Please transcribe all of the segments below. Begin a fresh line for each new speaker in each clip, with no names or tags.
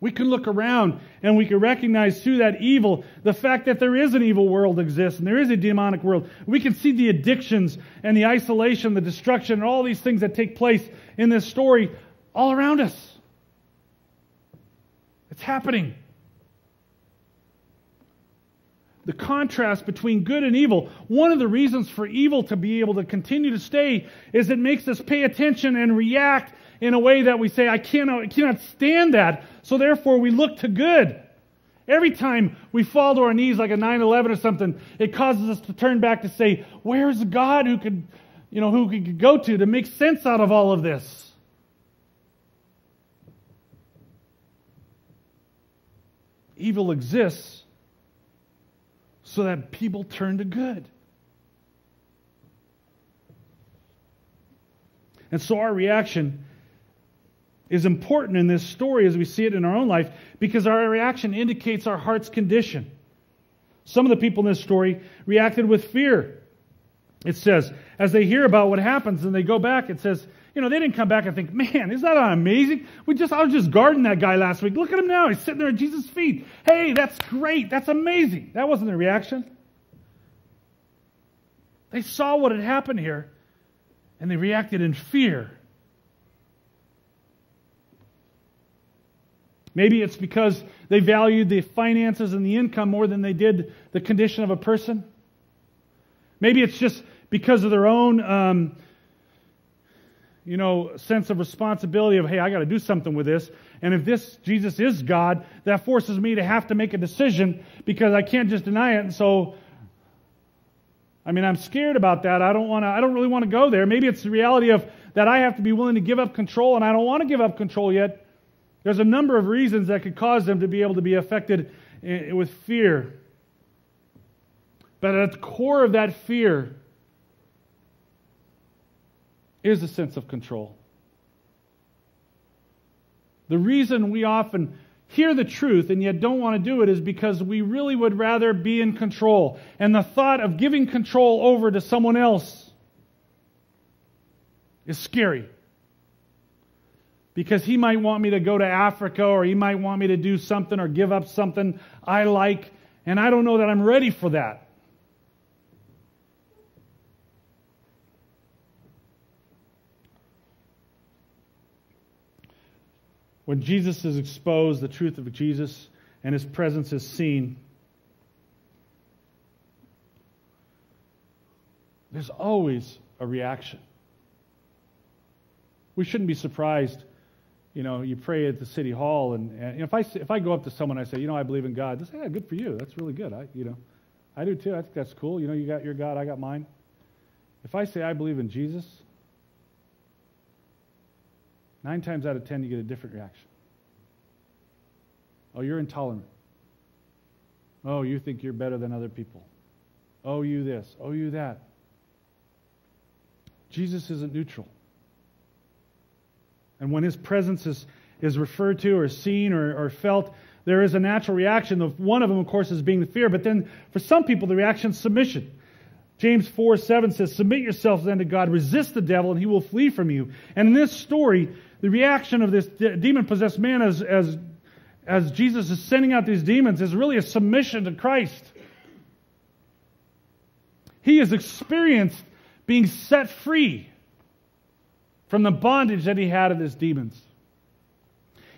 We can look around and we can recognize through that evil the fact that there is an evil world exists and there is a demonic world. We can see the addictions and the isolation, the destruction, and all these things that take place in this story all around us. It's happening. The contrast between good and evil, one of the reasons for evil to be able to continue to stay is it makes us pay attention and react in a way that we say, I cannot stand that, so therefore we look to good. Every time we fall to our knees like a 9/11 or something, it causes us to turn back to say, where's God who could go to make sense out of all of this? Evil exists so that people turn to good. And so our reaction is important in this story as we see it in our own life because our reaction indicates our heart's condition. Some of the people in this story reacted with fear. It says, as they hear about what happens and they go back, it says, they didn't come back and think, man, isn't that amazing? I was just guarding that guy last week. Look at him now. He's sitting there at Jesus' feet. Hey, that's great. That's amazing. That wasn't their reaction. They saw what had happened here and they reacted in fear. Maybe it's because they valued the finances and the income more than they did the condition of a person. Maybe it's just because of their own sense of responsibility of, hey, I got to do something with this. And if this Jesus is God, that forces me to have to make a decision because I can't just deny it. And so, I'm scared about that. I don't really want to go there. Maybe it's the reality of that I have to be willing to give up control, and I don't want to give up control yet. There's a number of reasons that could cause them to be able to be affected with fear. But at the core of that fear is a sense of control. The reason we often hear the truth and yet don't want to do it is because we really would rather be in control. And the thought of giving control over to someone else is scary. Because he might want me to go to Africa, or he might want me to do something or give up something I like, and I don't know that I'm ready for that. When Jesus is exposed, the truth of Jesus and His presence is seen, there's always a reaction. We shouldn't be surprised. You pray at the city hall, and if I go up to someone and I say, I believe in God, they say, yeah, good for you. That's really good. I do too. I think that's cool. You got your God, I got mine. If I say I believe in Jesus, 9 times out of 10 you get a different reaction. Oh, you're intolerant. Oh, you think you're better than other people. Oh, you this. Oh, you that. Jesus isn't neutral. And when His presence is referred to or seen or felt, there is a natural reaction. One of them, of course, is being the fear. But then for some people, the reaction is submission. James 4:7 says, submit yourselves then to God, resist the devil, and he will flee from you. And in this story, the reaction of this demon-possessed man as Jesus is sending out these demons is really a submission to Christ. He has experienced being set free from the bondage that he had of his demons.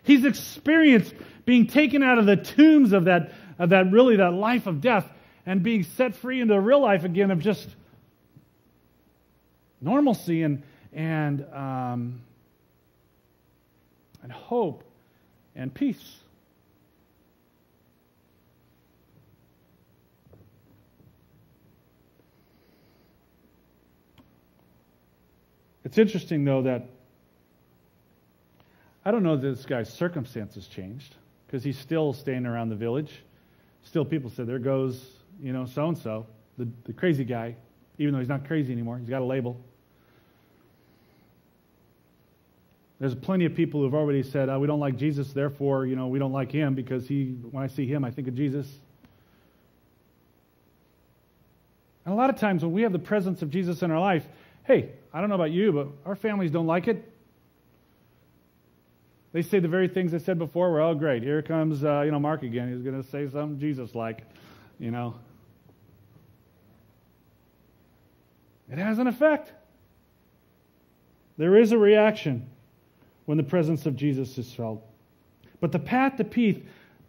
He's experienced being taken out of the tombs of that life of death and being set free into a real life again of just normalcy and hope and peace. It's interesting, though, that I don't know that this guy's circumstances changed, because he's still staying around the village. Still people say, there goes, so-and-so, the crazy guy, even though he's not crazy anymore. He's got a label. There's plenty of people who have already said, we don't like Jesus, therefore, we don't like him, because when I see him, I think of Jesus. And a lot of times when we have the presence of Jesus in our life, hey, I don't know about you, but our families don't like it. They say the very things I said before. Well, great. Here comes, Mark again. He's going to say something Jesus-like, It has an effect. There is a reaction when the presence of Jesus is felt. But the path to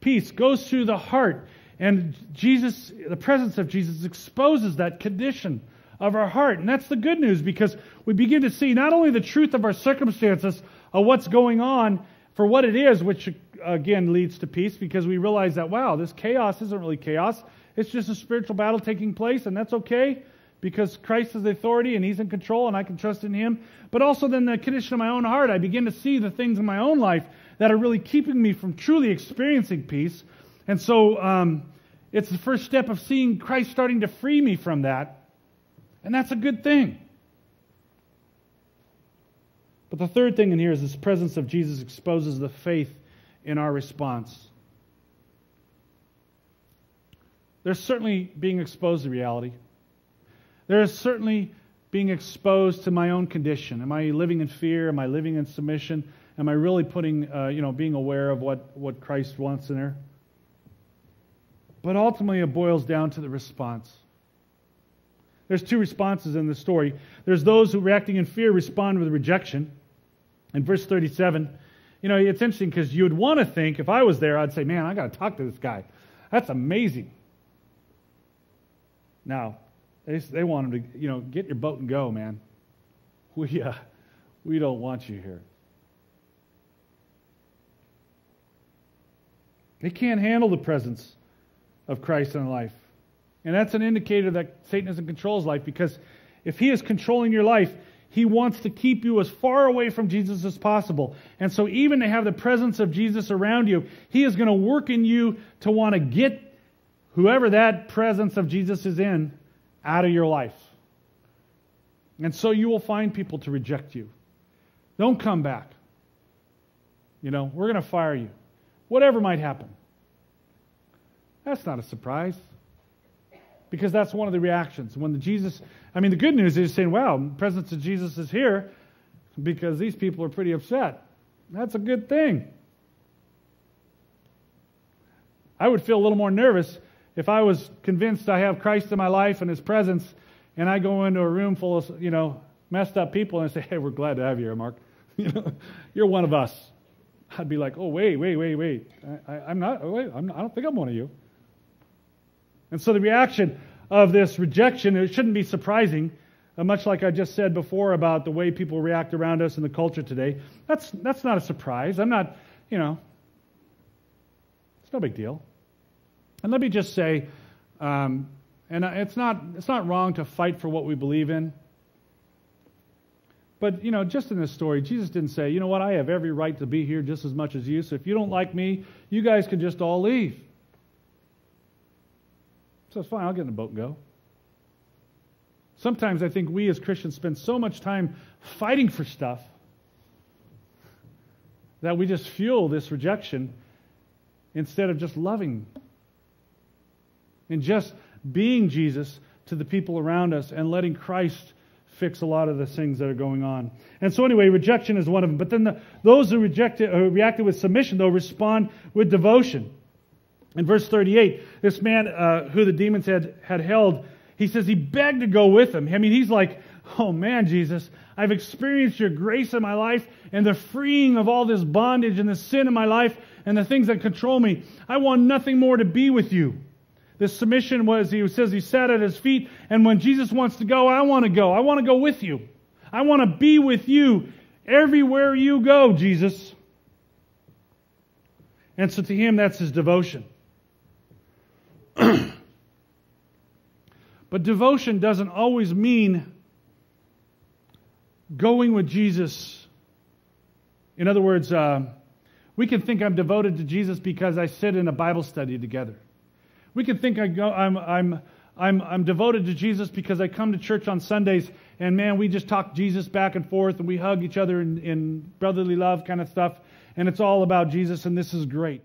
peace goes through the heart. And the presence of Jesus exposes that condition of our heart. And that's the good news, because we begin to see not only the truth of our circumstances, of what's going on for what it is, which again leads to peace, because we realize that, wow, this chaos isn't really chaos. It's just a spiritual battle taking place, and that's okay, because Christ is the authority and He's in control and I can trust in Him. But also then the condition of my own heart, I begin to see the things in my own life that are really keeping me from truly experiencing peace. And so it's the first step of seeing Christ starting to free me from that. And that's a good thing. But the third thing in here is this presence of Jesus exposes the faith in our response. There's certainly being exposed to reality. There is certainly being exposed to my own condition. Am I living in fear? Am I living in submission? Am I really being aware of what Christ wants in there? But ultimately it boils down to the response. There's two responses in the story. There's those who, reacting in fear, respond with rejection. In verse 37, it's interesting because you would want to think, if I was there, I'd say, man, I got to talk to this guy. That's amazing. Now, they want him to, get your boat and go, man. We don't want you here. They can't handle the presence of Christ in life. And that's an indicator that Satan is in control of life, because if he is controlling your life, he wants to keep you as far away from Jesus as possible. And so even to have the presence of Jesus around you, he is going to work in you to want to get whoever that presence of Jesus is in out of your life. And so you will find people to reject you. Don't come back. We're going to fire you. Whatever might happen. That's not a surprise. Because that's one of the reactions. When the good news is saying, wow, the presence of Jesus is here because these people are pretty upset. That's a good thing. I would feel a little more nervous if I was convinced I have Christ in my life and His presence, and I go into a room full of, messed up people and I say, hey, we're glad to have you here, Mark. You're one of us. I'd be like, oh, wait. I'm not. Oh, wait, I don't think I'm one of you. And so the reaction of this rejection, it shouldn't be surprising, much like I just said before about the way people react around us in the culture today. That's not a surprise. I'm not, it's no big deal. And let me just say, it's not wrong to fight for what we believe in. But, just in this story, Jesus didn't say, you know what, I have every right to be here just as much as you, so if you don't like me, you guys can just all leave. So it's fine, I'll get in the boat and go. Sometimes I think we as Christians spend so much time fighting for stuff that we just fuel this rejection instead of just loving and just being Jesus to the people around us and letting Christ fix a lot of the things that are going on. And so anyway, rejection is one of them. But then those who reacted with submission, though, respond with devotion. In verse 38, this man who the demons had held, he says he begged to go with him. I mean, he's like, oh man, Jesus, I've experienced your grace in my life and the freeing of all this bondage and the sin in my life and the things that control me. I want nothing more to be with you. This submission was, he says he sat at his feet, and when Jesus wants to go, I want to go. I want to go with you. I want to be with you everywhere you go, Jesus. And so to him, that's his devotion. But devotion doesn't always mean going with Jesus. In other words, we can think I'm devoted to Jesus because I sit in a Bible study together. We can think I'm devoted to Jesus because I come to church on Sundays and man, we just talk Jesus back and forth and we hug each other in brotherly love kind of stuff, and it's all about Jesus, and this is great.